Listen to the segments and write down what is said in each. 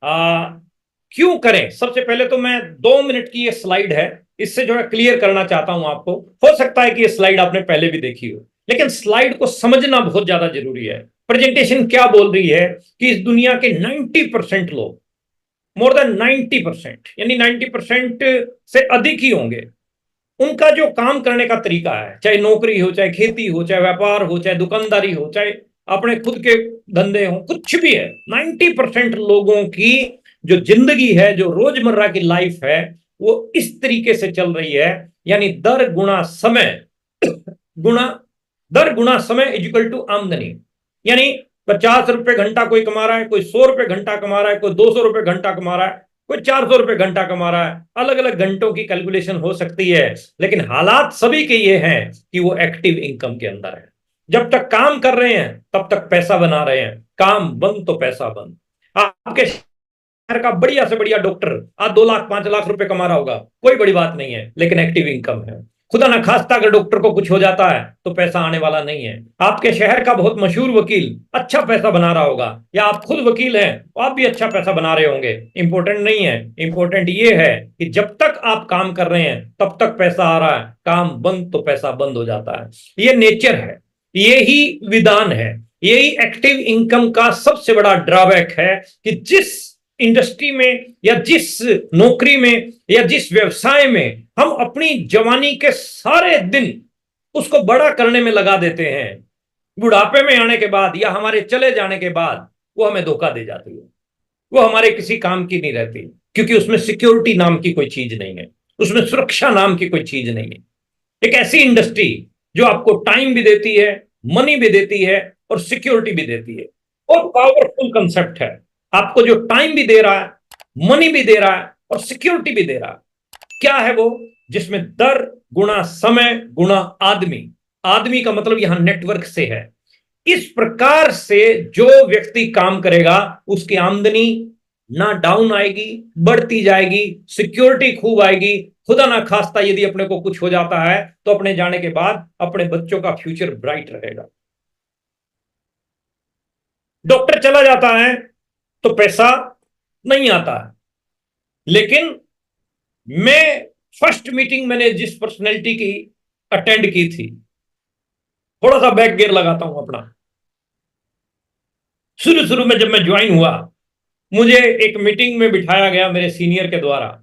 आ, क्यों करें? सबसे पहले तो मैं 2 मिनट की ये स्लाइड है, इससे जो है क्लियर करना चाहता हूं आपको। हो सकता है कि ये स्लाइड आपने पहले भी देखी हो, लेकिन स्लाइड को समझना बहुत ज्यादा जरूरी है। प्रेजेंटेशन क्या बोल रही है कि इस दुनिया के 90% लोग, मोर देन 90%, यानी 90% से अधिक ही होंगे, उनका जो काम करने का तरीका है, चाहे नौकरी हो, चाहे खेती हो, चाहे व्यापार हो, चाहे दुकानदारी हो, चाहे अपने खुद के धंधे हो, कुछ भी है, 90% लोगों की जो जिंदगी है, जो रोजमर्रा की लाइफ है, वो इस तरीके से चल रही है। यानी दर गुना समय गुना दर गुना समय इक्वल टू आमदनी। यानी 50 रुपए घंटा कोई कमा रहा है, कोई 100 रुपए घंटा कमा रहा है, कोई 200 रुपए घंटा कमा रहा है, कोई 400 रुपए घंटा कमा रहा है। अलग अलग घंटों की कैलकुलेशन हो सकती है, लेकिन हालात सभी के ये हैं कि वो एक्टिव इनकम के अंदर है। जब तक काम कर रहे हैं तब तक पैसा बना रहे हैं, काम बंद तो पैसा बंद। आपके शहर का बढ़िया से बढ़िया डॉक्टर आज 2 लाख 5 लाख रुपए कमा रहा होगा, कोई बड़ी बात नहीं है, लेकिन एक्टिव इनकम है। खुदा ना खास्ता अगर डॉक्टर को कुछ हो जाता है तो पैसा आने वाला नहीं है। आपके शहर का बहुत मशहूर वकील अच्छा पैसा बना रहा होगा, या आप खुद वकील हैं तो आप भी अच्छा पैसा बना रहे होंगे, इंपॉर्टेंट नहीं है। इंपॉर्टेंट ये है कि जब तक आप काम कर रहे हैं तब तक पैसा आ रहा है, काम बंद तो पैसा बंद हो जाता है। ये नेचर है, यही विधान है। यही एक्टिव इनकम का सबसे बड़ा ड्रॉबैक है कि जिस इंडस्ट्री में या जिस नौकरी में या जिस व्यवसाय में हम अपनी जवानी के सारे दिन उसको बड़ा करने में लगा देते हैं, बुढ़ापे में आने के बाद या हमारे चले जाने के बाद वो हमें धोखा दे जाती है, वो हमारे किसी काम की नहीं रहती, क्योंकि उसमें सिक्योरिटी नाम की कोई चीज नहीं है, उसमें सुरक्षा नाम की कोई चीज नहीं है। एक ऐसी इंडस्ट्री जो आपको टाइम भी देती है, मनी भी देती है और सिक्योरिटी भी देती है, और पावरफुल कंसेप्ट है। आपको जो टाइम भी दे रहा है, मनी भी दे रहा है और सिक्योरिटी भी दे रहा है, क्या है वो? जिसमें दर गुना समय गुना आदमी। आदमी का मतलब यहां नेटवर्क से है। इस प्रकार से जो व्यक्ति काम करेगा उसकी आमदनी ना डाउन आएगी, बढ़ती जाएगी, सिक्योरिटी खूब आएगी। खुदा ना खास्ता यदि अपने को कुछ हो जाता है तो अपने जाने के बाद अपने बच्चों का फ्यूचर ब्राइट रहेगा। डॉक्टर चला जाता है तो पैसा नहीं आता है, लेकिन मैं फर्स्ट मीटिंग मैंने जिस पर्सनैलिटी की अटेंड की थी, थोड़ा सा बैक गियर लगाता हूं अपना। शुरू शुरू में जब मैं ज्वाइन हुआ, मुझे एक मीटिंग में बिठाया गया मेरे सीनियर के द्वारा।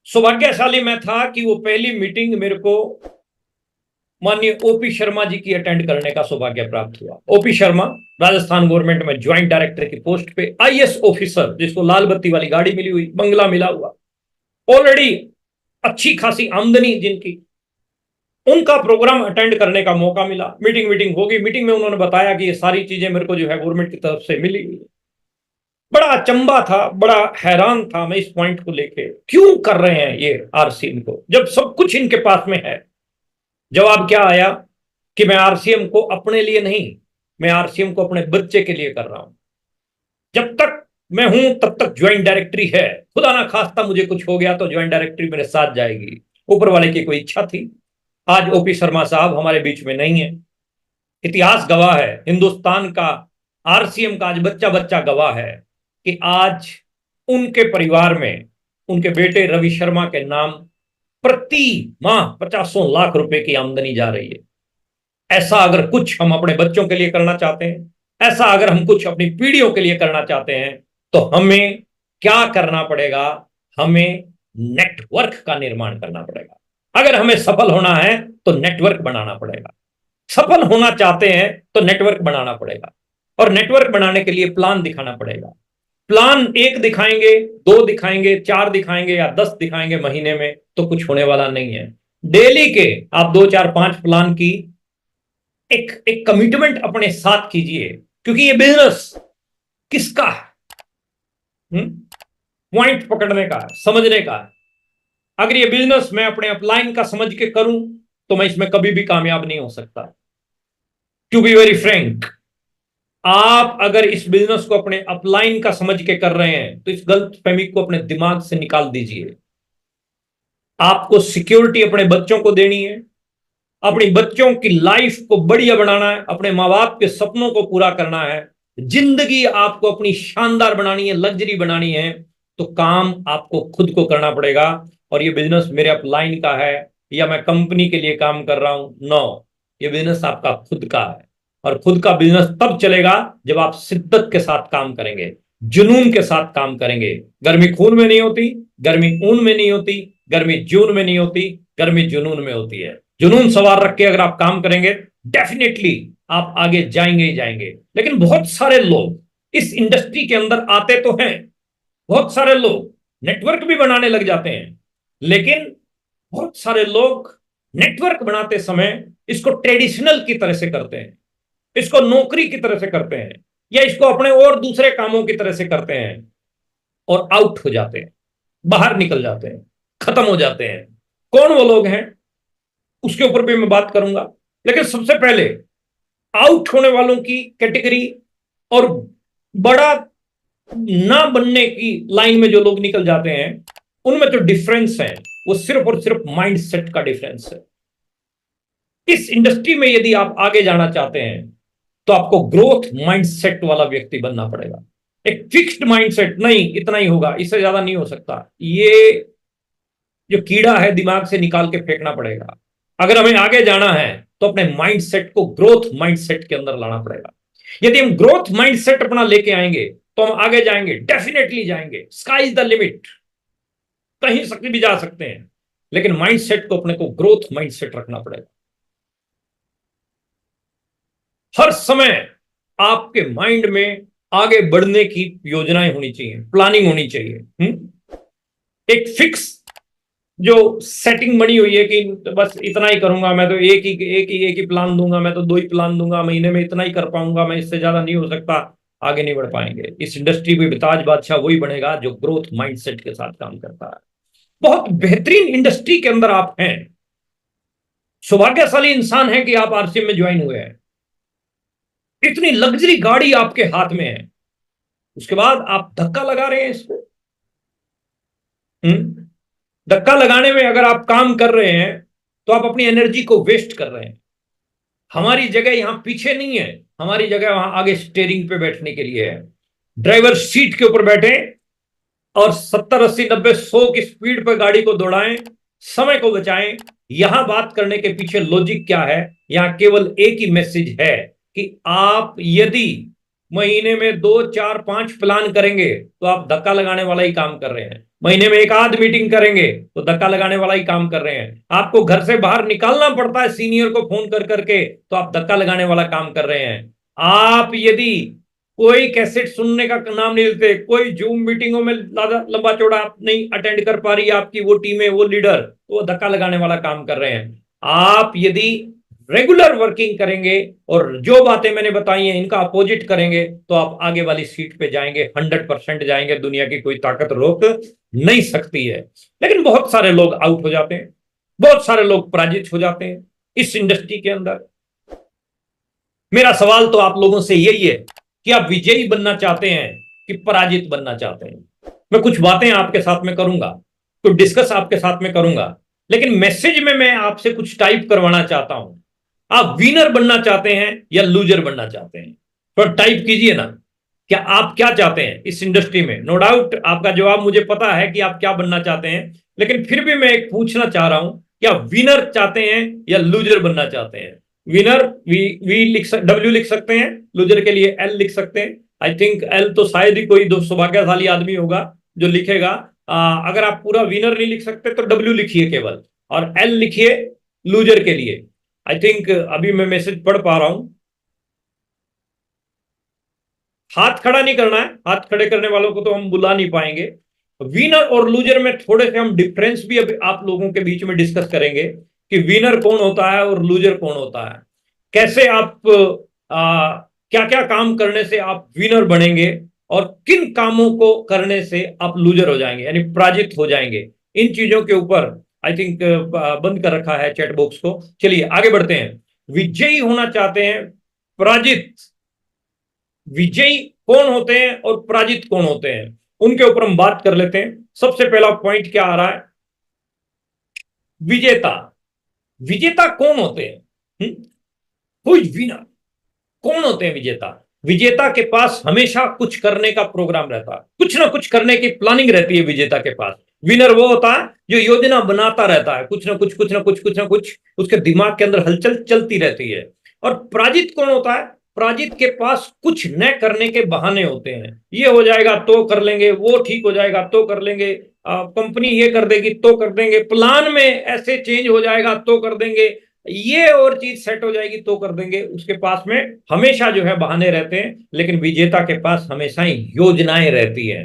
सौभाग्यशाली मैं था कि वो पहली मीटिंग मेरे को माननीय ओपी शर्मा जी की अटेंड करने का सौभाग्य प्राप्त हुआ। ओपी शर्मा राजस्थान गवर्नमेंट में ज्वाइंट डायरेक्टर की पोस्ट पे आईएएस ऑफिसर, जिसको लाल बत्ती वाली गाड़ी मिली हुई, बंगला मिला हुआ, ऑलरेडी अच्छी खासी आमदनी जिनकी, उनका प्रोग्राम अटेंड करने का मौका मिला। मीटिंग होगी, मीटिंग में उन्होंने बताया कि ये सारी चीजें मेरे को जो है गवर्नमेंट की तरफ से मिली हुई। बड़ा अचंबा था, बड़ा हैरान था मैं इस पॉइंट को लेके, क्यों कर रहे हैं ये आरसीएम को जब सब कुछ इनके पास में है। जवाब क्या आया कि मैं आरसीएम को अपने लिए नहीं, मैं आरसीएम को अपने बच्चे के लिए कर रहा हूं। जब तक मैं हूं तब तक ज्वाइंट डायरेक्टरी है, खुदा ना खास्ता मुझे कुछ हो गया तो ज्वाइंट डायरेक्टरी मेरे साथ जाएगी। ऊपर वाले की कोई इच्छा थी। आज ओपी शर्मा साहब हमारे बीच में नहीं है। इतिहास गवाह है, हिंदुस्तान का आरसीएम का आज बच्चा बच्चा गवाह है कि आज उनके परिवार में उनके बेटे रवि शर्मा के नाम प्रति माह 50 लाख रुपए की आमदनी जा रही है। ऐसा अगर कुछ हम अपने बच्चों के लिए करना चाहते हैं, ऐसा अगर हम कुछ अपनी पीढ़ियों के लिए करना चाहते हैं, तो हमें क्या करना पड़ेगा? हमें नेटवर्क का निर्माण करना पड़ेगा। अगर हमें सफल होना है तो नेटवर्क बनाना पड़ेगा। सफल होना चाहते हैं तो नेटवर्क बनाना पड़ेगा, और नेटवर्क बनाने के लिए प्लान दिखाना पड़ेगा। प्लान एक दिखाएंगे, दो दिखाएंगे, चार दिखाएंगे या 10 दिखाएंगे महीने में तो कुछ होने वाला नहीं है। डेली के आप 2 4 5 प्लान की एक कमिटमेंट अपने साथ कीजिए, क्योंकि ये बिजनेस किसका है? पॉइंट पकड़ने का है, समझने का है। अगर ये बिजनेस मैं अपने अपलाइन का समझ के करूं तो मैं इसमें कभी भी कामयाब नहीं हो सकता। टू बी वेरी फ्रैंक, आप अगर इस बिजनेस को अपने अपलाइन का समझ के कर रहे हैं तो इस गलत फहमी को अपने दिमाग से निकाल दीजिए। आपको सिक्योरिटी अपने बच्चों को देनी है, अपनी बच्चों की लाइफ को बढ़िया बनाना है, अपने माँ बाप के सपनों को पूरा करना है। जिंदगी आपको अपनी शानदार बनानी है, लग्जरी बनानी है, तो काम आपको खुद को करना पड़ेगा। और ये बिजनेस मेरे अपलाइन का है या मैं कंपनी के लिए काम कर रहा हूं, नो, ये बिजनेस आपका खुद का है। और खुद का बिजनेस तब चलेगा जब आप शिद्दत के साथ काम करेंगे, जुनून के साथ काम करेंगे। गर्मी खून में नहीं होती, गर्मी ऊन में नहीं होती, गर्मी जून में नहीं होती, गर्मी जुनून में होती है। जुनून सवार रख के अगर आप काम करेंगे, डेफिनेटली आप आगे जाएंगे ही जाएंगे। लेकिन बहुत सारे लोग इस इंडस्ट्री के अंदर आते तो हैं, बहुत सारे लोग नेटवर्क भी बनाने लग जाते हैं, लेकिन बहुत सारे लोग नेटवर्क बनाते समय इसको ट्रेडिशनल की तरह से करते हैं, इसको नौकरी की तरह से करते हैं, या इसको अपने और दूसरे कामों की तरह से करते हैं, और आउट हो जाते हैं, बाहर निकल जाते हैं, खत्म हो जाते हैं। कौन वो लोग हैं उसके ऊपर भी मैं बात करूंगा। लेकिन सबसे पहले आउट होने वालों की कैटेगरी और बड़ा ना बनने की लाइन में जो लोग निकल जाते हैं, उनमें जो डिफरेंस है वो सिर्फ और सिर्फ माइंड सेट का डिफरेंस है। इस इंडस्ट्री में यदि आप आगे जाना चाहते हैं तो आपको ग्रोथ माइंडसेट वाला व्यक्ति बनना पड़ेगा। एक फिक्स्ड माइंडसेट नहीं, इतना ही होगा, इससे ज्यादा नहीं हो सकता, ये जो कीड़ा है दिमाग से निकाल के फेंकना पड़ेगा। अगर हमें आगे जाना है तो अपने माइंडसेट को ग्रोथ माइंडसेट के अंदर लाना पड़ेगा। यदि हम ग्रोथ माइंडसेट अपना लेके आएंगे तो हम आगे जाएंगे, डेफिनेटली जाएंगे। स्काई इज द लिमिट, कहीं सकते भी जा सकते हैं, लेकिन माइंडसेट को अपने को ग्रोथ माइंडसेट रखना पड़ेगा। हर समय आपके माइंड में आगे बढ़ने की योजनाएं होनी चाहिए, प्लानिंग होनी चाहिए। एक फिक्स जो सेटिंग बनी हुई है कि बस इतना ही करूंगा मैं, तो एक ही प्लान दूंगा मैं, तो 2 ही प्लान दूंगा, महीने में इतना ही कर पाऊंगा मैं, इससे ज्यादा नहीं हो सकता, आगे नहीं बढ़ पाएंगे। इस इंडस्ट्री में ताज बादशाह वही बनेगा जो ग्रोथ माइंडसेट के साथ काम करता है। बहुत बेहतरीन इंडस्ट्री के अंदर आप हैं, सौभाग्यशाली इंसान है कि आप आरसीएम में ज्वाइन हुए हैं। इतनी लग्जरी गाड़ी आपके हाथ में है, उसके बाद आप धक्का लगा रहे हैं इसको। धक्का लगाने में अगर आप काम कर रहे हैं तो आप अपनी एनर्जी को वेस्ट कर रहे हैं। हमारी जगह यहां पीछे नहीं है, हमारी जगह वहां आगे स्टेयरिंग पे बैठने के लिए है। ड्राइवर सीट के ऊपर बैठे और 70 80 90 100 की स्पीड पर गाड़ी को दौड़ाएं, समय को बचाएं। यहां बात करने के पीछे लॉजिक क्या है? यहां केवल एक ही मैसेज है कि आप यदि महीने में 2 4 5 प्लान करेंगे तो आप धक्का लगाने वाला ही काम कर रहे हैं। महीने में एक आध मीटिंग करेंगे तो धक्का लगाने वाला ही काम कर रहे हैं। आपको घर से बाहर निकालना पड़ता है सीनियर को फोन कर करके, तो आप धक्का लगाने वाला काम कर रहे हैं। आप यदि कोई कैसेट सुनने का नाम नहीं लेते, कोई जूम मीटिंगों में लंबा चौड़ा आप नहीं अटेंड कर पा रही है आपकी वो टीम है, वो लीडर, तो वो धक्का लगाने वाला काम कर रहे हैं। आप यदि रेगुलर वर्किंग करेंगे और जो बातें मैंने बताई हैं इनका अपोजिट करेंगे तो आप आगे वाली सीट पे जाएंगे, 100% जाएंगे, दुनिया की कोई ताकत रोक नहीं सकती है। लेकिन बहुत सारे लोग आउट हो जाते हैं, बहुत सारे लोग पराजित हो जाते हैं इस इंडस्ट्री के अंदर। मेरा सवाल तो आप लोगों से यही है कि आप विजयी बनना चाहते हैं कि पराजित बनना चाहते हैं? मैं कुछ बातें आपके साथ में करूंगा, कुछ डिस्कस आपके साथ में करूंगा, लेकिन मैसेज में मैं आपसे कुछ टाइप करवाना चाहता हूं। आप विनर बनना चाहते हैं या लूजर बनना चाहते हैं? थोड़ा टाइप कीजिए ना, क्या आप क्या चाहते हैं इस इंडस्ट्री में? नो डाउट आपका जवाब मुझे पता है कि आप क्या बनना चाहते हैं, लेकिन फिर भी मैं एक पूछना चाह रहा हूं, क्या विनर चाहते हैं या लूजर बनना चाहते हैं? विनर वी डब्ल्यू लिख सकते हैं, लूजर के लिए एल लिख सकते हैं। आई थिंक एल तो शायद ही कोई दो सौभाग्यशाली आदमी होगा जो लिखेगा। अगर आप पूरा विनर नहीं लिख सकते तो डब्ल्यू लिखिए केवल, और एल लिखिए लूजर के लिए। आई थिंक अभी मैं मैसेज पढ़ पा रहा हूं। हाथ खड़ा नहीं करना है, हाथ खड़े करने वालों को तो हम बुला नहीं पाएंगे। विनर और लूजर में थोड़े से हम डिफरेंस भी अभी आप लोगों के बीच में डिस्कस करेंगे कि विनर कौन होता है और लूजर कौन होता है। कैसे आप क्या क्या काम करने से आप विनर बनेंगे और किन कामों को करने से आप लूजर हो जाएंगे, यानी पराजित हो जाएंगे। इन चीजों के ऊपर आई थिंक बंद कर रखा है चैट बॉक्स को। चलिए आगे बढ़ते हैं। विजयी होना चाहते हैं, पराजित, विजयी कौन होते हैं और पराजित कौन होते हैं, उनके ऊपर हम बात कर लेते हैं। सबसे पहला पॉइंट क्या आ रहा है? विजेता। विजेता कौन होते हैं? Who is winner? कौन होते हैं विजेता? विजेता के पास हमेशा कुछ करने का प्रोग्राम रहता है, कुछ ना कुछ करने की प्लानिंग रहती है विजेता के पास। विनर वो होता है जो योजना बनाता रहता है, कुछ ना कुछ कुछ ना कुछ कुछ ना कुछ उसके दिमाग के अंदर हलचल चलती रहती है। और पराजित कौन होता है? पराजित के पास कुछ न करने के बहाने होते हैं। ये हो जाएगा तो कर लेंगे, वो ठीक हो जाएगा तो कर लेंगे, कंपनी ये कर देगी तो कर देंगे, प्लान में ऐसे चेंज हो जाएगा तो कर देंगे, ये और चीज सेट हो जाएगी तो कर देंगे। उसके पास में हमेशा जो है बहाने रहते हैं, लेकिन विजेता के पास हमेशा ही योजनाएं रहती है।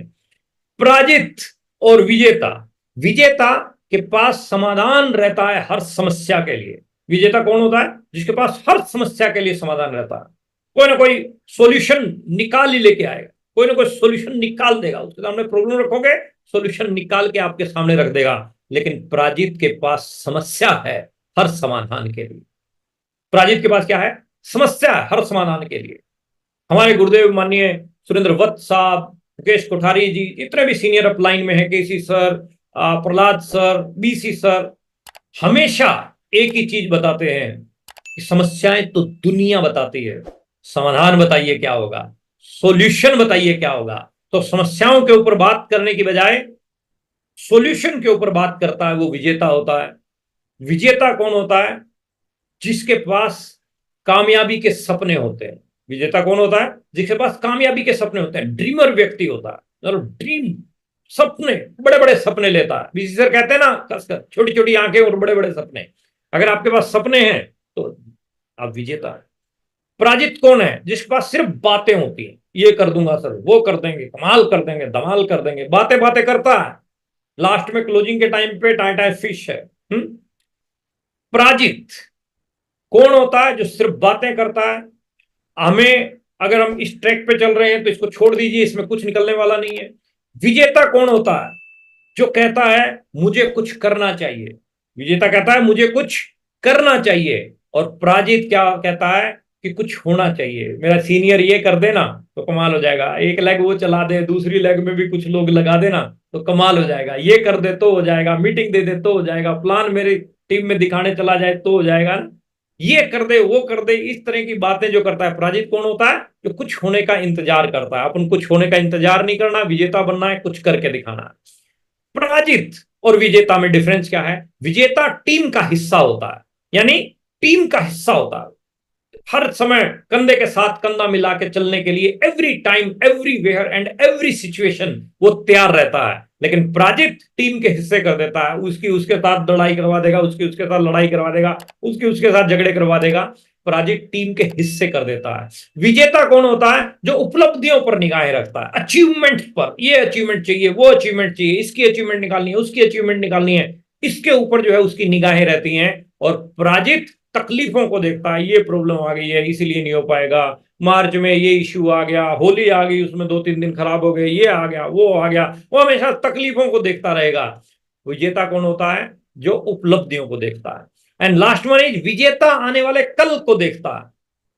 पराजित और विजेता, विजेता के पास समाधान रहता है हर समस्या के लिए। विजेता कौन होता है? जिसके पास हर समस्या के लिए समाधान रहता है, कोई ना कोई सॉल्यूशन निकाल ही लेके आएगा, कोई ना कोई सॉल्यूशन निकाल देगा। उसके सामने प्रॉब्लम रखोगे, सॉल्यूशन निकाल के आपके सामने रख देगा। लेकिन पराजित के पास समस्या है हर समाधान के लिए। पराजित के पास क्या है? समस्या है हर समाधान के लिए। हमारे गुरुदेव माननीय सुरेंद्र वत्स साहब, मुकेश कोठारी जी, इतने भी सीनियर अपलाइन में है, KC sir, Prahlad sir, BC sir, हमेशा एक ही चीज बताते हैं कि समस्याएं तो दुनिया बताती है, समाधान बताइए क्या होगा, सॉल्यूशन बताइए क्या होगा। तो समस्याओं के ऊपर बात करने की बजाय सॉल्यूशन के ऊपर बात करता है वो विजेता होता है। विजेता कौन होता है? जिसके पास कामयाबी के सपने होते हैं। विजेता कौन होता है? जिसके पास कामयाबी के सपने होते हैं, ड्रीमर व्यक्ति होता है, और ड्रीम, सपने, बड़े बड़े सपने लेता है। बीसी सर कहते हैं ना, खासकर छोटी छोटी आंखें और बड़े बड़े सपने। अगर आपके पास सपने हैं तो आप विजेता है। पराजित कौन है? जिसके पास सिर्फ बातें होती हैं, ये कर दूंगा सर, वो कर देंगे, कमाल कर देंगे, धमाल कर देंगे, बातें बातें करता है, लास्ट में क्लोजिंग के टाइम पे टाई टाई फिश है। पराजित कौन होता है? जो सिर्फ बातें करता है, हमें अगर हम इस ट्रैक पे चल रहे हैं तो इसको छोड़ दीजिए, इसमें कुछ निकलने वाला नहीं है। विजेता कौन होता है? जो कहता है मुझे कुछ करना चाहिए। विजेता कहता है मुझे कुछ करना चाहिए, और पराजित क्या कहता है कि कुछ होना चाहिए, मेरा सीनियर ये कर देना तो कमाल हो जाएगा, एक लेग वो चला दे, दूसरी लेग में भी कुछ लोग लगा देना तो कमाल हो जाएगा, ये कर दे तो हो जाएगा, मीटिंग दे दे तो हो जाएगा, प्लान मेरी टीम में दिखाने चला जाए तो हो जाएगा, ये कर दे वो कर दे। इस तरह की बातें जो करता है। पराजित कौन होता है? जो कुछ होने का इंतजार करता है। अपन कुछ होने का इंतजार नहीं करना, विजेता बनना है, कुछ करके दिखाना है। पराजित और विजेता में डिफरेंस क्या है? विजेता टीम का हिस्सा होता है, यानी टीम का हिस्सा होता है, हर समय कंधे के साथ कंधा मिला के चलने के लिए, every time everywhere and every situation वो तैयार रहता है। लेकिन पराजित टीम के हिस्से कर देता है, उसकी उसके साथ लड़ाई करवा देगा, उसकी उसके साथ लड़ाई करवा देगा, उसकी उसके साथ झगड़े करवा देगा। पराजित टीम के हिस्से कर देता है। विजेता कौन होता है? जो उपलब्धियों पर निगाहें रखता है, अचीवमेंट पर, ये अचीवमेंट चाहिए, वो अचीवमेंट चाहिए, इसकी अचीवमेंट निकालनी है, उसकी अचीवमेंट निकालनी है, इसके ऊपर जो है उसकी निगाहें रहती हैं। और पराजित तकलीफों को देखता है, ये प्रॉब्लम आ गई है इसीलिए नहीं हो पाएगा, मार्च में ये इश्यू आ गया, होली आ गई उसमें 2-3 दिन खराब हो गए, ये आ गया वो आ गया, वो हमेशा तकलीफों को देखता रहेगा। विजेता कौन होता है? जो उपलब्धियों को देखता है। एंड लास्ट वन इज, विजेता आने वाले कल को देखता है,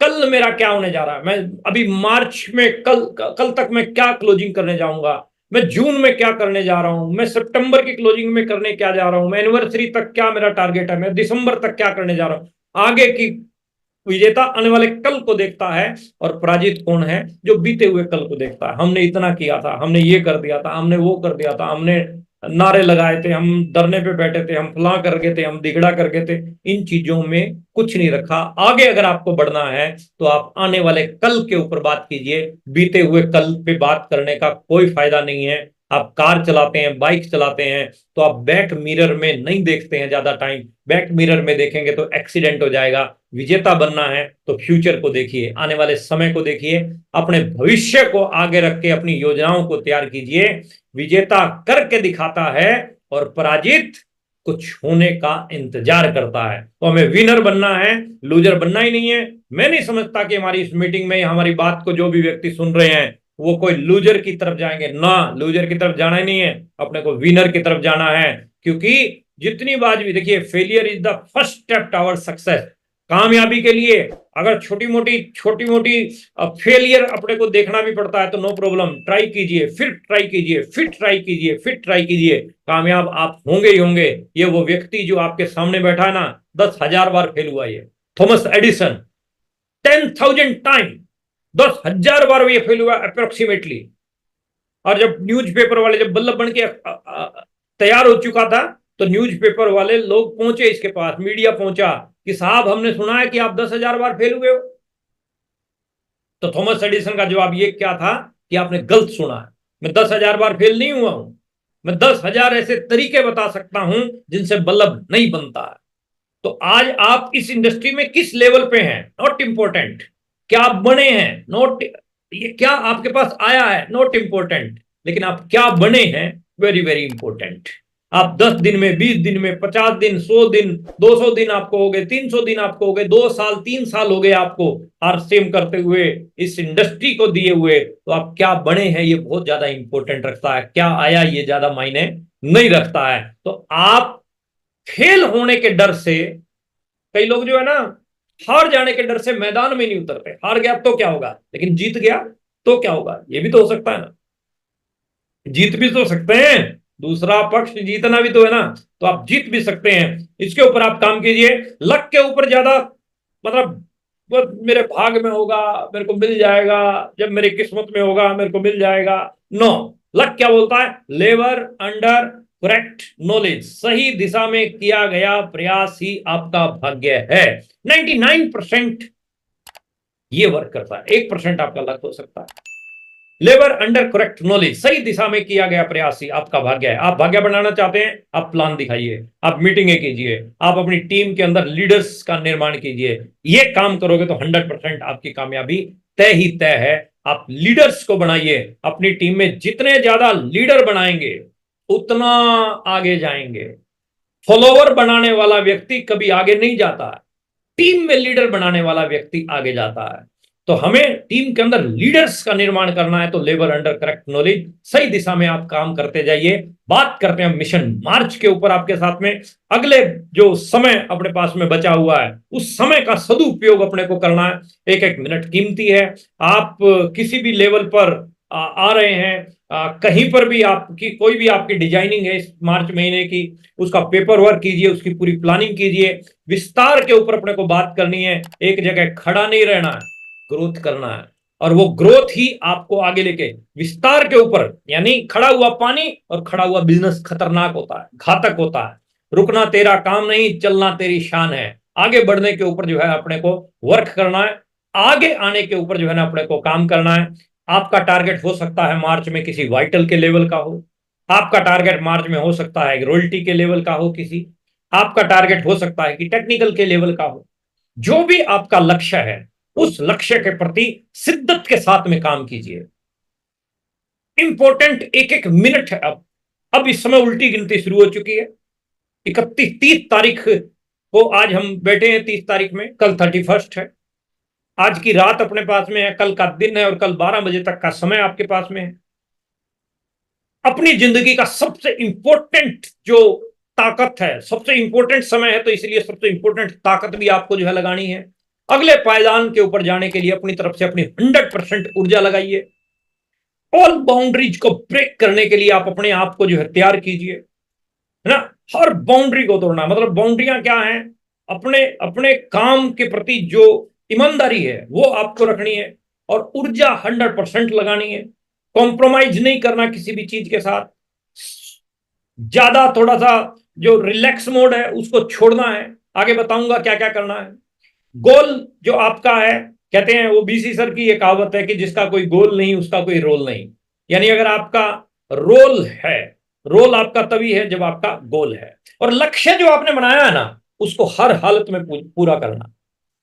कल मेरा क्या होने जा रहा है, मैं अभी मार्च में कल तक मैं क्या क्लोजिंग करने जाऊंगा, मैं जून में क्या करने जा रहा हूं, मैं सितंबर की क्लोजिंग में करने क्या जा रहा हूं, मैं एनिवर्सरी तक क्या मेरा टारगेट है, मैं दिसंबर तक क्या करने जा रहा हूं, आगे की। विजेता आने वाले कल को देखता है, और पराजित कौन है? जो बीते हुए कल को देखता है। हमने इतना किया था, हमने ये कर दिया था, हमने वो कर दिया था, हमने नारे लगाए थे, हम धरने पे बैठे थे, हम फलां कर गए थे, हम दिगड़ा कर गए थे, इन चीजों में कुछ नहीं रखा। आगे अगर आपको बढ़ना है तो आप आने वाले कल के ऊपर बात कीजिए, बीते हुए कल पे बात करने का कोई फायदा नहीं है। आप कार चलाते हैं, बाइक चलाते हैं, तो आप बैक मिरर में नहीं देखते हैं ज्यादा टाइम, बैक मिरर में देखेंगे तो एक्सीडेंट हो जाएगा। विजेता बनना है तो फ्यूचर को देखिए, आने वाले समय को देखिए, अपने भविष्य को आगे रख के अपनी योजनाओं को तैयार कीजिए। विजेता करके दिखाता है, और पराजित कुछ होने का इंतजार करता है। तो हमें विनर बनना है, लूजर बनना ही नहीं है। मैं नहीं समझता कि हमारी इस मीटिंग में हमारी बात को जो भी व्यक्ति सुन रहे हैं वो कोई लूजर की तरफ जाएंगे ना, लूजर की तरफ जाना ही नहीं है, अपने को विनर की तरफ जाना है। क्योंकि जितनी बात भी देखिए, failure is the first step toward success. कामयाबी के लिए अगर छोटी मोटी फेलियर अपने को देखना भी पड़ता है तो नो प्रॉब्लम, ट्राई कीजिए, फिर ट्राई कीजिए, फिर ट्राई कीजिए, फिर ट्राई कीजिए, कामयाब आप होंगे ही होंगे। ये वो व्यक्ति जो आपके सामने बैठा है ना, 10,000 बार फेल हुआ, ये थॉमस एडिसन 10,000 टाइम 10,000 बार ये फेल हुआ अप्रोक्सीमेटली। और जब न्यूज़पेपर वाले, जब बल्लभ बन के तैयार हो चुका था, तो न्यूज़पेपर वाले लोग पहुंचे इसके पास, मीडिया पहुंचा कि साहब हमने सुना है कि आप 10,000 बार फेल हुए हो। तो थॉमस एडिसन का जवाब ये क्या था कि आपने गलत सुना है, मैं 10,000 बार फेल नहीं हुआ हूं, मैं 10,000 ऐसे तरीके बता सकता हूं जिनसे बल्ब नहीं बनता है। तो आज आप इस इंडस्ट्री में किस लेवल पे हैं, नॉट इंपॉर्टेंट। क्या आप बने हैं, नॉट ये क्या आपके पास आया है, नॉट इंपॉर्टेंट। लेकिन आप क्या बने हैं, वेरी वेरी इंपॉर्टेंट। आप 10 दिन में, 20 दिन में, 50 दिन, 100 दिन, 200 दिन आपको हो गए, 300 दिन आपको हो गए, 2 साल 3 साल हो गए आपको आरसीएम करते हुए, इस इंडस्ट्री को दिए हुए, तो आप क्या बने हैं ये बहुत ज्यादा इंपॉर्टेंट रखता है। क्या आया ये ज्यादा मायने नहीं रखता है। तो आप फेल होने के डर से, कई लोग जो है ना, हार जाने के डर से मैदान में नहीं उतरते। हार गया तो क्या होगा, लेकिन जीत गया तो क्या होगा, ये भी तो हो सकता है ना। जीत भी तो सकते हैं, दूसरा पक्ष जीतना भी तो है ना। तो आप जीत भी सकते हैं, इसके ऊपर आप काम कीजिए। लक के ऊपर ज्यादा, मतलब वो मेरे भाग में होगा, मेरे को मिल जाएगा, जब मेरी किस्मत में होगा मेरे को मिल जाएगा, नो। लक क्या बोलता है, लेबर अंडर करेक्ट नॉलेज, सही दिशा में किया गया प्रयास ही आपका भाग्य है। 99% ये वर्क करता है, 1% आपका लक हो सकता है। लेबर अंडर करेक्ट नॉलेज, सही दिशा में किया गया प्रयास ही आपका भाग्य है। आप भाग्य बनाना चाहते हैं, आप प्लान दिखाइए, आप मीटिंगें कीजिए, आप अपनी टीम के अंदर लीडर्स का निर्माण कीजिए। ये काम करोगे तो 100% आपकी कामयाबी तय ही तय है। आप लीडर्स को बनाइए, अपनी टीम में जितने ज्यादा लीडर बनाएंगे उतना आगे जाएंगे। फॉलोवर बनाने वाला व्यक्ति कभी आगे नहीं जाता है, टीम में लीडर बनाने वाला व्यक्ति आगे जाता है। तो हमें टीम के अंदर लीडर्स का निर्माण करना है, तो लेबर अंडर करेक्ट नॉलेज, सही दिशा में आप काम करते जाइए। बात करते हैं मिशन मार्च के ऊपर आपके साथ में। अगले जो समय अपने पास में बचा हुआ है, उस समय का सदुपयोग अपने को करना है। एक एक मिनट कीमती है। आप किसी भी लेवल पर आ रहे हैं, कहीं पर भी आपकी कोई भी आपकी डिजाइनिंग है इस मार्च महीने की, उसका पेपर वर्क कीजिए, उसकी पूरी प्लानिंग कीजिए। विस्तार के ऊपर अपने को बात करनी है, एक जगह खड़ा नहीं रहना है, ग्रोथ करना है। और वो ग्रोथ ही आपको आगे लेके, विस्तार के ऊपर, यानी खड़ा हुआ पानी और खड़ा हुआ बिजनेस खतरनाक होता है, घातक होता है। रुकना तेरा काम नहीं, चलना तेरी शान है। आगे बढ़ने के ऊपर जो है अपने को वर्क करना है, आगे आने के ऊपर जो है ना अपने को काम करना है। आपका टारगेट हो सकता है मार्च में किसी वाइटल के लेवल का हो, आपका टारगेट मार्च में हो सकता है रॉयल्टी के लेवल का हो, किसी आपका टारगेट हो सकता है कि टेक्निकल के लेवल का हो। जो भी आपका लक्ष्य है, उस लक्ष्य के प्रति शिद्दत के साथ में काम कीजिए। इंपॉर्टेंट एक एक मिनट है। अब इस समय उल्टी गिनती शुरू हो चुकी है। 30 तारीख को आज हम बैठे हैं, 30 तारीख में, कल 31 है। आज की रात अपने पास में है, कल का दिन है, और कल 12 बजे तक का समय आपके पास में है। अपनी जिंदगी का सबसे इंपॉर्टेंट जो ताकत है, सबसे इंपॉर्टेंट समय है, तो इसलिए सबसे इंपॉर्टेंट ताकत भी आपको जो है लगानी है। अगले पायदान के ऊपर जाने के लिए अपनी तरफ से अपनी 100% ऊर्जा लगाइए। ऑल बाउंड्रीज को ब्रेक करने के लिए आप अपने आप को जो है तैयार कीजिए, है ना। हर बाउंड्री को तोड़ना, मतलब बाउंड्रियां क्या है, अपने अपने काम के प्रति जो ईमानदारी है वो आपको रखनी है, और ऊर्जा 100% लगानी है। कॉम्प्रोमाइज नहीं करना किसी भी चीज के साथ। ज्यादा थोड़ा सा जो रिलैक्स मोड है उसको छोड़ना है। आगे बताऊंगा क्या क्या करना है। गोल जो आपका है, कहते हैं वो बीसी सर की ये कहावत है कि जिसका कोई गोल नहीं उसका कोई रोल नहीं। यानी अगर आपका रोल है, रोल आपका तभी है जब आपका गोल है। और लक्ष्य जो आपने बनाया है ना, उसको हर हालत में पूरा करना।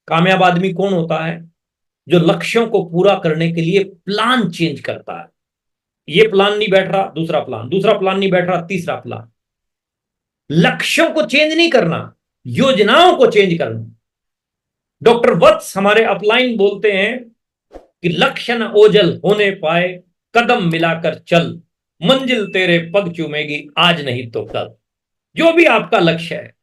कामयाब आदमी कौन होता है, जो लक्ष्यों को पूरा करने के लिए प्लान चेंज करता है। ये प्लान नहीं बैठ रहा, दूसरा प्लान, दूसरा प्लान नहीं बैठ रहा, तीसरा प्लान। लक्ष्यों को चेंज नहीं करना, योजनाओं को चेंज करना। डॉक्टर वत्स हमारे अपलाइन बोलते हैं कि लक्ष्य न ओझल होने पाए, कदम मिलाकर चल, मंजिल तेरे पग चूमेगी आज नहीं तो कल। जो भी आपका लक्ष्य है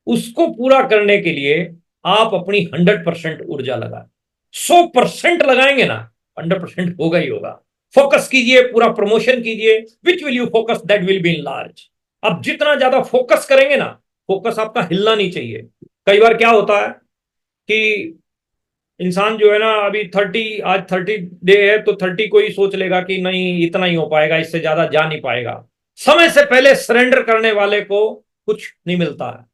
उसको पूरा करने के लिए आप अपनी 100% ऊर्जा लगाएं। 100% लगाएंगे ना, 100% होगा ही होगा। फोकस कीजिए, पूरा प्रमोशन कीजिए। Which will you focus, that will be in large. अब जितना ज्यादा फोकस करेंगे ना, फोकस आपका हिलना नहीं चाहिए। कई बार क्या होता है कि इंसान जो है ना, अभी 30, आज 30 डे है तो 30 को ही सोच लेगा कि नहीं इतना ही हो पाएगा, इससे ज्यादा जा नहीं पाएगा। समय से पहले सरेंडर करने वाले को कुछ नहीं मिलता है।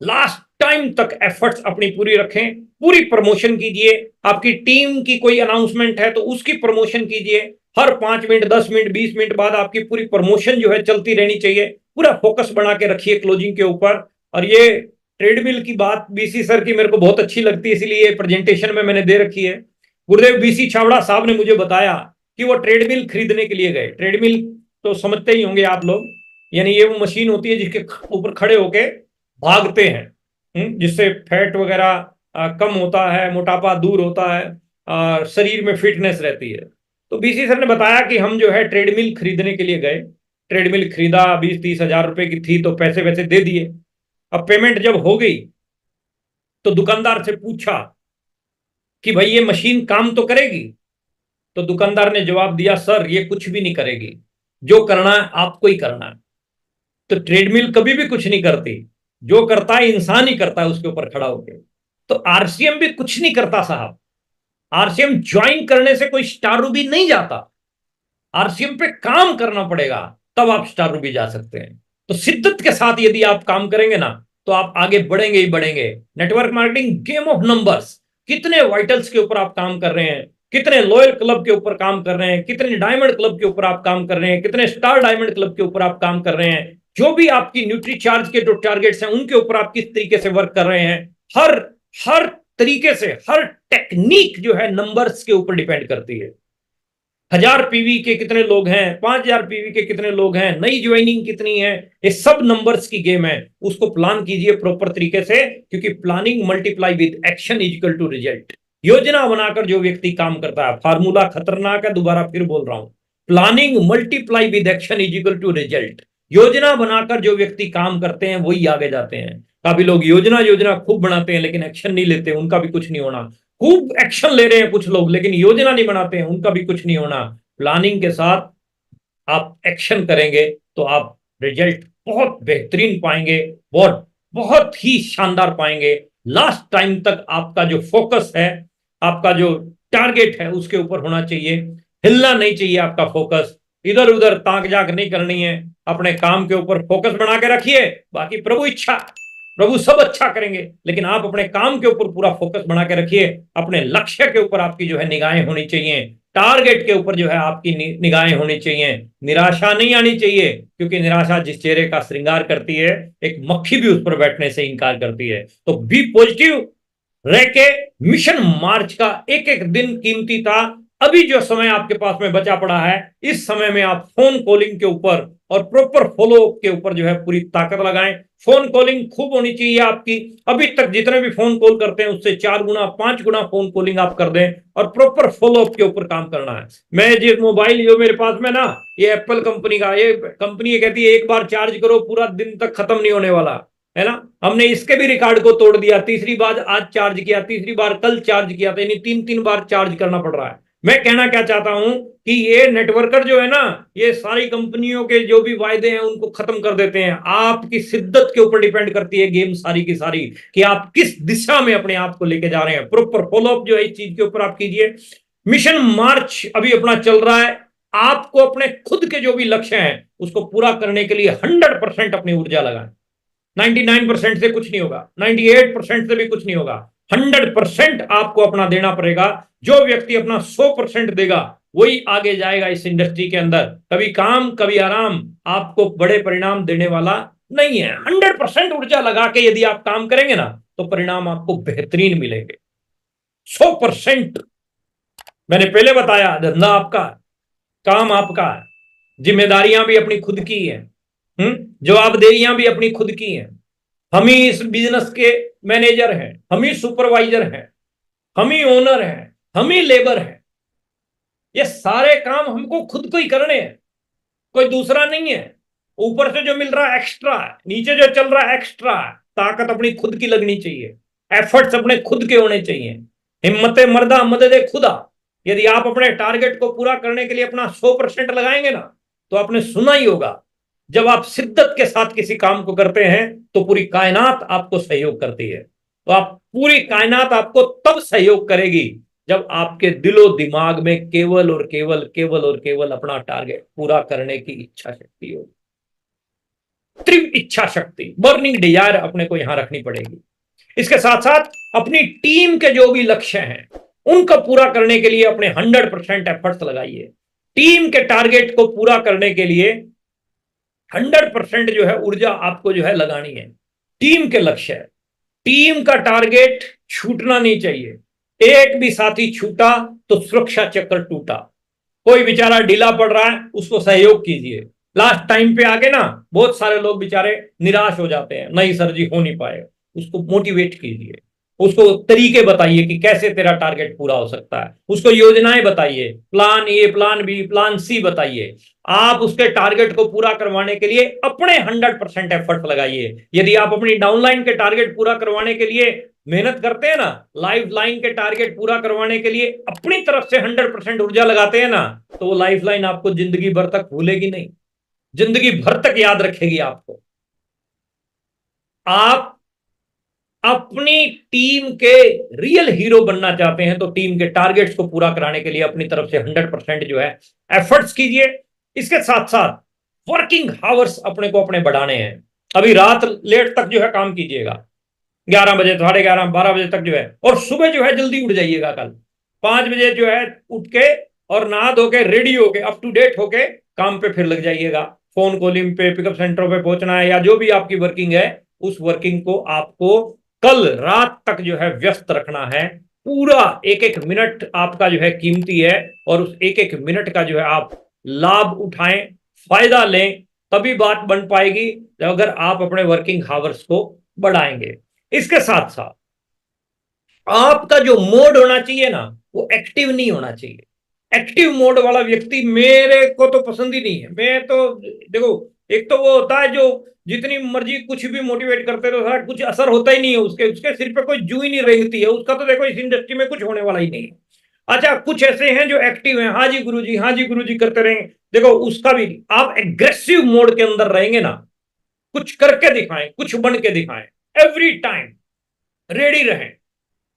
लास्ट टाइम तक एफर्ट्स अपनी पूरी रखें, पूरी प्रमोशन कीजिए। आपकी टीम की कोई अनाउंसमेंट है तो उसकी प्रमोशन कीजिए। हर 5 मिनट, 10 मिनट, 20 मिनट बाद आपकी पूरी प्रमोशन जो है चलती रहनी चाहिए। पूरा फोकस बना के रखिए क्लोजिंग के ऊपर। और ये ट्रेडमिल की बात बीसी सर की मेरे को बहुत अच्छी लगती है, इसलिए प्रेजेंटेशन में मैंने दे रखी है। गुरुदेव बीसी छावड़ा साहब ने मुझे बताया कि वो ट्रेडमिल खरीदने के लिए गए। ट्रेडमिल तो समझते ही होंगे आप लोग, यानी ये वो मशीन होती है जिसके ऊपर खड़े होके भागते हैं, जिससे फैट वगैरह कम होता है, मोटापा दूर होता है और शरीर में फिटनेस रहती है। तो बीसी सर ने बताया कि हम जो है ट्रेडमिल खरीदने के लिए गए। ट्रेडमिल खरीदा, 20-30 हजार रुपए की थी, तो पैसे वैसे दे दिए। अब पेमेंट जब हो गई तो दुकानदार से पूछा कि भाई ये मशीन काम तो करेगी? तो दुकानदार ने जवाब दिया, सर ये कुछ भी नहीं करेगी, जो करना है आपको ही करना है। तो ट्रेडमिल कभी भी कुछ नहीं करती, जो करता है इंसान ही करता है उसके ऊपर खड़ा होकर। तो आरसीएम भी कुछ नहीं करता साहब। आरसीएम ज्वाइन करने से कोई स्टार रूबी नहीं जाता, आरसीएम पे काम करना पड़ेगा, तब आप स्टार रूबी जा सकते हैं। तो शिद्दत के साथ यदि आप काम करेंगे ना तो आप आगे बढ़ेंगे ही बढ़ेंगे। Network marketing game of numbers. कितने वाइटल्स के ऊपर आप काम कर रहे हैं, कितने लॉयल क्लब के ऊपर काम कर रहे हैं, कितने डायमंड क्लब के ऊपर आप काम कर रहे हैं, कितने स्टार डायमंड क्लब के ऊपर आप काम कर रहे हैं, जो भी आपकी न्यूट्री चार्ज के जो टारगेट्स हैं उनके ऊपर आप किस तरीके से वर्क कर रहे हैं। हर हर तरीके से हर टेक्निक जो है नंबर्स के ऊपर डिपेंड करती है। 1000 पीवी के कितने लोग हैं, 5000 पीवी के कितने लोग हैं, नई ज्वाइनिंग कितनी है, ये सब नंबर्स की गेम है। उसको प्लान कीजिए प्रॉपर तरीके से, क्योंकि planning multiply with action is equal to result. योजना बनाकर जो व्यक्ति काम करता है, फार्मूला खतरनाक है, दोबारा फिर बोल रहा हूं, planning multiply with action is equal to result. योजना बनाकर जो व्यक्ति काम करते हैं वही आगे जाते हैं। काफी लोग योजना योजना खूब बनाते हैं लेकिन एक्शन नहीं लेते, उनका भी कुछ नहीं होना। खूब एक्शन ले रहे हैं कुछ लोग लेकिन योजना नहीं बनाते हैं, उनका भी कुछ नहीं होना। प्लानिंग के साथ आप एक्शन करेंगे तो आप रिजल्ट बहुत बेहतरीन पाएंगे, बहुत बहुत ही शानदार पाएंगे। लास्ट टाइम तक आपका जो फोकस है, आपका जो टारगेट है उसके ऊपर होना चाहिए, हिलना नहीं चाहिए आपका फोकस। इधर उधर ताक जाक नहीं करनी है, अपने काम के ऊपर फोकस बना के रखिए। बाकी प्रभु इच्छा, प्रभु सब अच्छा करेंगे, लेकिन आप अपने काम के ऊपर पूरा फोकस बना के रखिए। अपने लक्ष्य के ऊपर आपकी जो है निगाहें होनी चाहिए, टारगेट के ऊपर जो है आपकी निगाहें होनी चाहिए। निराशा नहीं आनी चाहिए, क्योंकि निराशा जिस चेहरे का श्रृंगार करती है, एक मक्खी भी उस पर बैठने से इनकार करती है। तो बी पॉजिटिव रह के मिशन मार्च का एक एक दिन कीमती था। अभी जो समय आपके पास में बचा पड़ा है, इस समय में आप फोन कॉलिंग के ऊपर और प्रॉपर फॉलो के ऊपर जो है पूरी ताकत लगाएं। फोन कॉलिंग खूब होनी चाहिए आपकी। अभी तक जितने भी फोन कॉल करते हैं उससे 4 गुना 5 गुना फोन कॉलिंग आप कर दें और प्रॉपर फॉलो अप के ऊपर काम करना है। मैं जिस मोबाइल जो मेरे पास में ना, ये एप्पल कंपनी का, ये कंपनी ये कहती है एक बार चार्ज करो पूरा दिन तक खत्म नहीं होने वाला है ना। हमने इसके भी रिकॉर्ड को तोड़ दिया। तीसरी बार आज चार्ज किया, तीसरी बार कल चार्ज किया, तो यानी 3-3 बार चार्ज करना पड़ रहा है। मैं कहना क्या चाहता हूं कि ये नेटवर्कर जो है ना, ये सारी कंपनियों के जो भी वायदे हैं उनको खत्म कर देते हैं। आपकी शिद्दत के ऊपर डिपेंड करती है गेम सारी की सारी, कि आप किस दिशा में अपने आप को लेके जा रहे हैं। प्रॉपर फॉलोअप जो है इस चीज के ऊपर आप कीजिए। मिशन मार्च अभी अपना चल रहा है। आपको अपने खुद के जो भी लक्ष्य हैं उसको पूरा करने के लिए 100% अपनी ऊर्जा लगाएं। 99% से कुछ नहीं होगा, 98% से भी कुछ नहीं होगा, 100% आपको अपना देना पड़ेगा। जो व्यक्ति अपना 100% देगा वही आगे जाएगा इस इंडस्ट्री के अंदर। कभी काम कभी आराम आपको बड़े परिणाम देने वाला नहीं है। 100% ऊर्जा लगा के यदि आप काम करेंगे ना तो परिणाम आपको बेहतरीन मिलेंगे। 100% मैंने पहले बताया, धंधा आपका, काम आपका, जिम्मेदारियां भी अपनी खुद की है, जवाबदेहियां भी अपनी खुद की हैं। हम ही इस बिजनेस के मैनेजर हैं, हम ही सुपरवाइजर हैं, हम ही ओनर हैं, हम ही लेबर हैं। ये सारे काम हमको खुद को ही करने हैं, कोई दूसरा नहीं है। ऊपर से जो मिल रहा है एक्स्ट्रा है, नीचे जो चल रहा है एक्स्ट्रा है। ताकत अपनी खुद की लगनी चाहिए, एफर्ट्स अपने खुद के होने चाहिए। हिम्मत मर्दा मदद खुदा। यदि आप अपने टारगेट को पूरा करने के लिए अपना 100% लगाएंगे ना, तो आपने सुना ही होगा, जब आप शिद्दत के साथ किसी काम को करते हैं तो पूरी कायनात आपको सहयोग करती है। तो आप पूरी कायनात आपको तब सहयोग करेगी जब आपके दिलो दिमाग में केवल और केवल केवल और केवल अपना टारगेट पूरा करने की इच्छा शक्ति होगी। तीव्र इच्छा शक्ति, बर्निंग डिजायर अपने को यहां रखनी पड़ेगी। इसके साथ साथ अपनी टीम के जो भी लक्ष्य हैं उनको पूरा करने के लिए अपने 100% एफर्ट्स लगाइए। टीम के टारगेट को पूरा करने के लिए 100% जो है ऊर्जा आपको जो है लगानी है। टीम के लक्ष्य है, टीम का टारगेट छूटना नहीं चाहिए। एक भी साथी छूटा तो सुरक्षा चक्र टूटा। कोई बेचारा ढीला पड़ रहा है उसको सहयोग कीजिए। लास्ट टाइम पे आके ना बहुत सारे लोग बेचारे निराश हो जाते हैं, नहीं सर जी हो नहीं पाएगा, उसको मोटिवेट कीजिए, उसको तरीके बताइए कि कैसे तेरा टारगेट पूरा हो सकता है, उसको योजनाएं बताइए, plan A plan B plan C बताइए। आप उसके टारगेट को पूरा करवाने के लिए अपने 100% एफर्ट लगाइए। यदि आप अपनी डाउनलाइन के टारगेट पूरा करवाने के लिए मेहनत करते हैं ना, लाइफ लाइन के टारगेट पूरा करवाने के लिए अपनी तरफ से 100% ऊर्जा लगाते हैं ना, तो वो लाइफ लाइन आपको जिंदगी भर तक भूलेगी नहीं, जिंदगी भर तक याद रखेगी आपको। आप अपनी टीम के रियल हीरो बनना चाहते हैं तो टीम के टारगेट्स को पूरा कराने के लिए अपनी तरफ से 100% जो है एफर्ट्स कीजिए। इसके साथ साथ वर्किंग हावर्स अपने को अपने बढ़ाने हैं। अभी रात लेट तक जो है काम कीजिएगा, 11 बजे 11:30 12 बजे तक जो है, और सुबह जो है जल्दी उठ जाइएगा। कल 5 बजे जो है उठ के और नहा धो के रेडी होके अप टू डेट होके काम पे फिर लग जाइएगा। फोन कॉलिंग पे, पिकअप सेंटरों पे पहुंचना है या जो भी आपकी वर्किंग है उस वर्किंग को आपको कल रात तक जो है व्यस्त रखना है। पूरा एक एक मिनट आपका जो है कीमती है और उस एक एक मिनट का जो है आप लाभ उठाएं, फायदा लें, तभी बात बन पाएगी अगर आप अपने वर्किंग हावर्स को बढ़ाएंगे। इसके साथ साथ आपका जो मोड होना चाहिए ना वो एक्टिव नहीं होना चाहिए। एक्टिव मोड वाला व्यक्ति मेरे को तो पसंद ही नहीं है। मैं तो देखो, एक तो वो होता है जो जितनी मर्जी कुछ भी मोटिवेट करते रहो कुछ असर होता ही नहीं है, उसके उसके सिर पे कोई जू ही नहीं रहती है, उसका तो देखो इस इंडस्ट्री में कुछ होने वाला ही नहीं है। अच्छा, कुछ ऐसे हैं जो एक्टिव हैं, हाँ जी गुरुजी हाँ जी गुरुजी करते रहेंगे, देखो उसका भी आप एग्रेसिव मोड के अंदर रहेंगे ना, कुछ करके दिखाएं, कुछ बन के दिखाएं, एवरी टाइम रेडी रहें,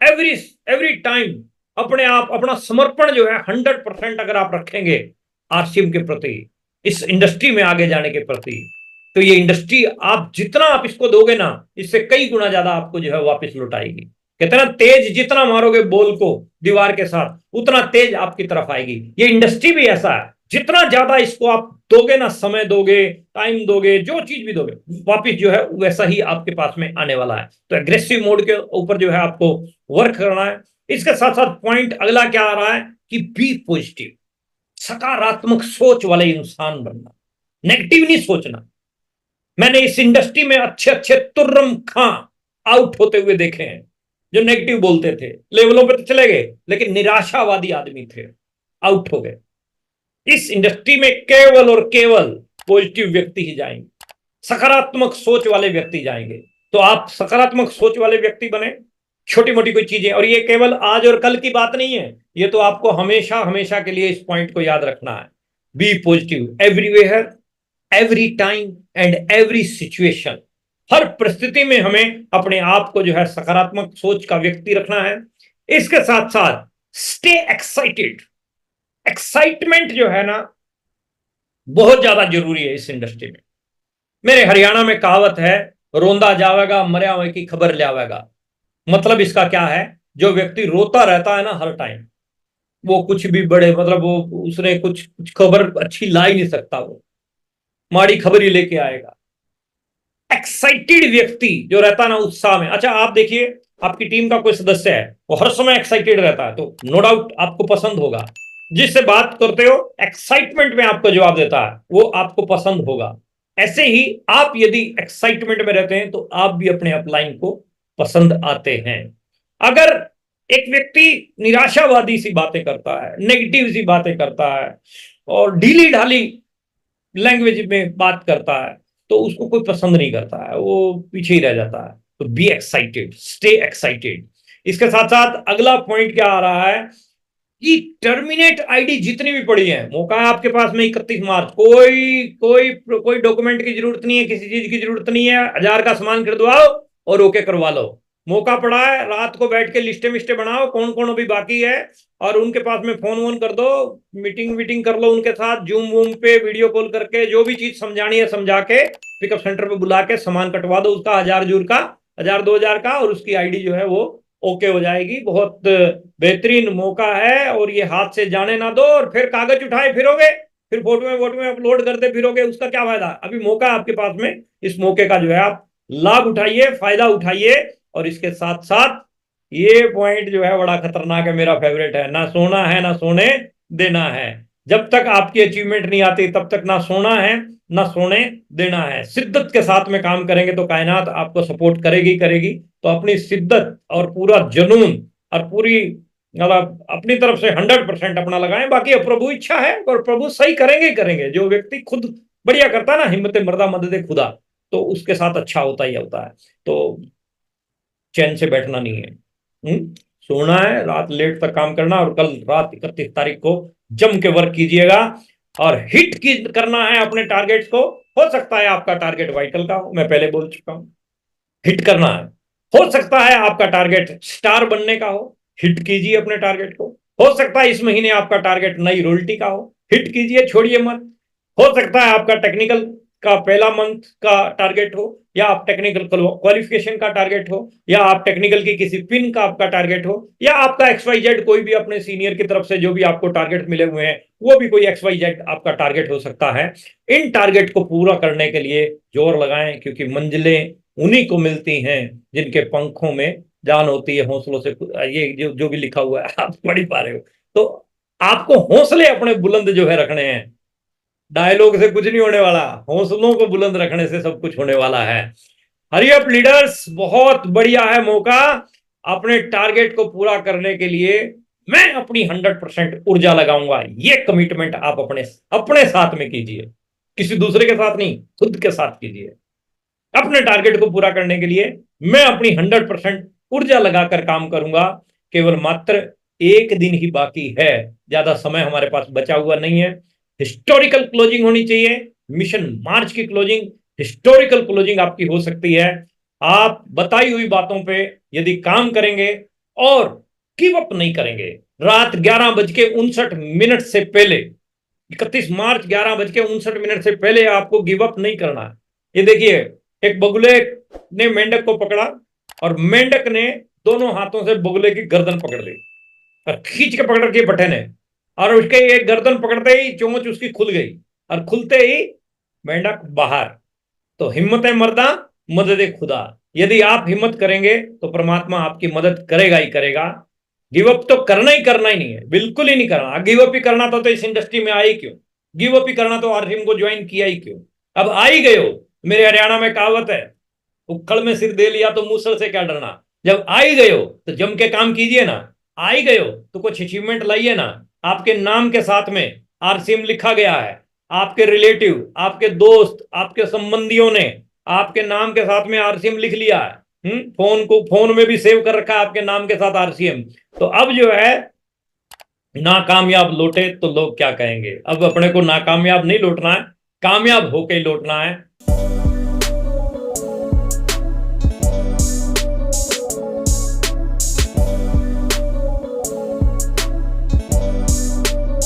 एवरी एवरी टाइम अपने आप अपना समर्पण जो है 100% अगर आप रखेंगे आरसीएम के प्रति, इस इंडस्ट्री में आगे जाने के प्रति, तो ये इंडस्ट्री आप जितना आप इसको दोगे ना इससे कई गुना ज्यादा आपको जो है वापस लौटाएगी। कहते हैं ना, तेज जितना मारोगे बॉल को दीवार के साथ उतना तेज आपकी तरफ आएगी। ये इंडस्ट्री भी ऐसा है, जितना ज्यादा इसको आप दोगे ना, समय दोगे, टाइम दोगे, जो चीज भी दोगे, वापिस जो है वैसा ही आपके पास में आने वाला है। तो एग्रेसिव मोड के ऊपर जो है आपको वर्क करना है। इसके साथ साथ पॉइंट अगला क्या आ रहा है कि बी पॉजिटिव, सकारात्मक सोच वाले इंसान बनना, नेगेटिव नहीं सोचना। मैंने इस इंडस्ट्री में अच्छे अच्छे तुर्रम खां आउट होते हुए देखे हैं, जो नेगेटिव बोलते थे, लेवलों पे तो चले गए लेकिन निराशावादी आदमी थे, आउट हो गए। इस इंडस्ट्री में केवल और केवल पॉजिटिव व्यक्ति ही जाएंगे, सकारात्मक सोच वाले व्यक्ति जाएंगे। तो आप सकारात्मक सोच वाले व्यक्ति बने। छोटी मोटी कोई चीजें, और ये केवल आज और कल की बात नहीं है, ये तो आपको हमेशा हमेशा के लिए इस पॉइंट को याद रखना है। Be positive everywhere, every time and every situation. हर परिस्थिति में हमें अपने आप को जो है सकारात्मक सोच का व्यक्ति रखना है। इसके साथ साथ स्टे एक्साइटेड, एक्साइटमेंट जो है ना बहुत ज्यादा जरूरी है इस इंडस्ट्री में। मेरे हरियाणा में कहावत है, रोंदा जावेगा मरिया हुए की खबर ले आवेगा। मतलब इसका क्या है, जो व्यक्ति रोता रहता है ना हर टाइम, वो कुछ भी बड़े मतलब वो उसने कुछ खबर अच्छी ला ही नहीं सकता, वो माड़ी खबर ही लेके आएगा। एक्साइटेड व्यक्ति जो रहता है ना उत्साह में, अच्छा आप देखिए आपकी टीम का कोई सदस्य है वो हर समय एक्साइटेड रहता है तो नो डाउट आपको पसंद होगा। जिससे बात करते हो एक्साइटमेंट में आपको जवाब देता है वो आपको पसंद होगा। ऐसे ही आप यदि एक्साइटमेंट में रहते हैं तो आप भी अपने अपलाइन को पसंद आते हैं। अगर एक व्यक्ति निराशावादी सी बातें करता है, नेगेटिव सी बातें करता है और ढीली ढाली लैंग्वेज में बात करता है तो उसको कोई पसंद नहीं करता है, वो पीछे ही रह जाता है। तो बी एक्साइटेड, स्टे एक्साइटेड। इसके साथ साथ अगला पॉइंट क्या आ रहा है कि टर्मिनेट आईडी जितनी भी पड़ी है, मौका है आपके पास में 31 मार्च, कोई कोई कोई डॉक्यूमेंट की जरूरत नहीं है, किसी चीज की जरूरत नहीं है, 1000 का सामान खरीदवाओ और ओके करवा लो। मौका पड़ा है, रात को बैठ के लिस्टें मिस्टें बनाओ कौन कौन अभी बाकी है, और उनके पास में फोन वोन कर दो, मीटिंग कर लो उनके साथ, जूम वूम पे वीडियो कॉल करके जो भी चीज समझानी है समझा के पिकअप सेंटर पे बुला के सामान कटवा दो उसका 1000 जूर का, 1000 2000 का, और उसकी आईडी जो है वो ओके हो जाएगी। बहुत बेहतरीन मौका है, और ये हाथ से जाने ना दो। और फिर कागज उठाए फिरोगे, फिर फोटो में अपलोड करते फिरोगे, उसका क्या फायदा? अभी मौका है आपके पास में, इस मौके का जो है आप लाभ उठाइए, फायदा उठाइए। और इसके साथ साथ ये पॉइंट जो है बड़ा खतरनाक है, मेरा फेवरेट है, ना सोना है ना सोने देना है। जब तक आपकी अचीवमेंट नहीं आती तब तक ना सोना है ना सोने देना है। शिद्दत के साथ में काम करेंगे तो कायनात आपको सपोर्ट करेगी करेगी। तो अपनी शिद्दत और पूरा जुनून और पूरी मतलब अपनी तरफ से 100% अपना लगाएं। बाकी प्रभु इच्छा है और प्रभु सही करेंगे ही करेंगे। जो व्यक्ति खुद बढ़िया करता है ना, हिम्मत मर्दा मदद खुदा, तो उसके साथ अच्छा होता ही होता है। तो चैन से बैठना नहीं है, सोना है, रात लेट तक काम करना, और कल रात 31 तारीख को जम के वर्क कीजिएगा और हिट की करना है अपने टारगेट्स को। हो सकता है आपका टारगेट वाइटल का हो, मैं पहले बोल चुका हूं, हिट करना है। हो सकता है आपका टारगेट स्टार बनने का हो, हिट कीजिए अपने टारगेट को। हो सकता है इस महीने आपका टारगेट नई रोल्टी का हो, हिट कीजिए, छोड़िए मत। हो सकता है आपका टेक्निकल का पहला मंथ का टारगेट हो, या आप टेक्निकल क्वालिफिकेशन का टारगेट हो, या आप टेक्निकल की किसी पिन का आपका टारगेट हो, या आपका XYZ कोई भी अपने सीनियर की तरफ से जो भी आपको टारगेट मिले हुए हैं वो भी कोई XYZ आपका टारगेट हो सकता है। इन टारगेट को पूरा करने के लिए जोर लगाएं, क्योंकि मंजिलें उन्हीं को मिलती हैं जिनके पंखों में जान होती है, हौसलों से। ये जो भी लिखा हुआ है आप पढ़ ही पा रहे हो। तो आपको हौसले अपने बुलंद जो है रखने हैं। डायलॉग से कुछ नहीं होने वाला, हौसलों को बुलंद रखने से सब कुछ होने वाला है। हरी अप लीडर्स, बहुत बढ़िया है मौका अपने टारगेट को पूरा करने के लिए। मैं अपनी 100% ऊर्जा लगाऊंगा, ये कमिटमेंट आप अपने अपने साथ में कीजिए, किसी दूसरे के साथ नहीं, खुद के साथ कीजिए। अपने टारगेट को पूरा करने के लिए मैं अपनी 100% ऊर्जा लगाकर काम करूंगा। केवल मात्र एक दिन ही बाकी है, ज्यादा समय हमारे पास बचा हुआ नहीं है। हिस्टोरिकल क्लोजिंग होनी चाहिए, मिशन मार्च की क्लोजिंग, हिस्टोरिकल क्लोजिंग आपकी हो सकती है। आप बताई हुई बातों पे यदि काम करेंगे और गिव अप नहीं करेंगे, रात 11:59 से पहले, 31 मार्च 11:59 से पहले आपको गिव अप नहीं करना है। ये देखिए, एक बगुले ने मेंढक को पकड़ा और मेंढक ने दोनों हाथों से बगुले की गर्दन पकड़ ली और खींच के पकड़ के बटे ने, और उसके एक गर्दन पकड़ते ही चोंच उसकी खुल गई, और खुलते ही मेंढक बाहर। तो हिम्मत है मर्दा, मदद है खुदा। यदि आप हिम्मत करेंगे तो परमात्मा आपकी मदद करेगा ही करेगा। गिव अप तो करना ही नहीं है, बिल्कुल ही नहीं करना। गिव अप ही करना तो इस इंडस्ट्री में आई क्यों? गिव अप ही करना तो आरसीएम को ज्वाइन किया ही क्यों? अब आ ही गए हो। मेरे हरियाणा में कहावत है, उखड़ में सिर दे लिया तो मूसल से क्या डरना। जब आ ही गए हो तो जम के काम कीजिए ना। आ ही गए हो तो कुछ अचीवमेंट लाइए ना। आपके नाम के साथ में आरसीएम लिखा गया है, आपके रिलेटिव, आपके दोस्त, आपके संबंधियों ने आपके नाम के साथ में आरसीएम लिख लिया है। फोन में भी सेव कर रखा है आपके नाम के साथ आरसीएम। तो अब जो है, नाकामयाब लौटे तो लोग क्या कहेंगे? अब अपने को नाकामयाब नहीं लौटना है, कामयाब होके ही लौटना है।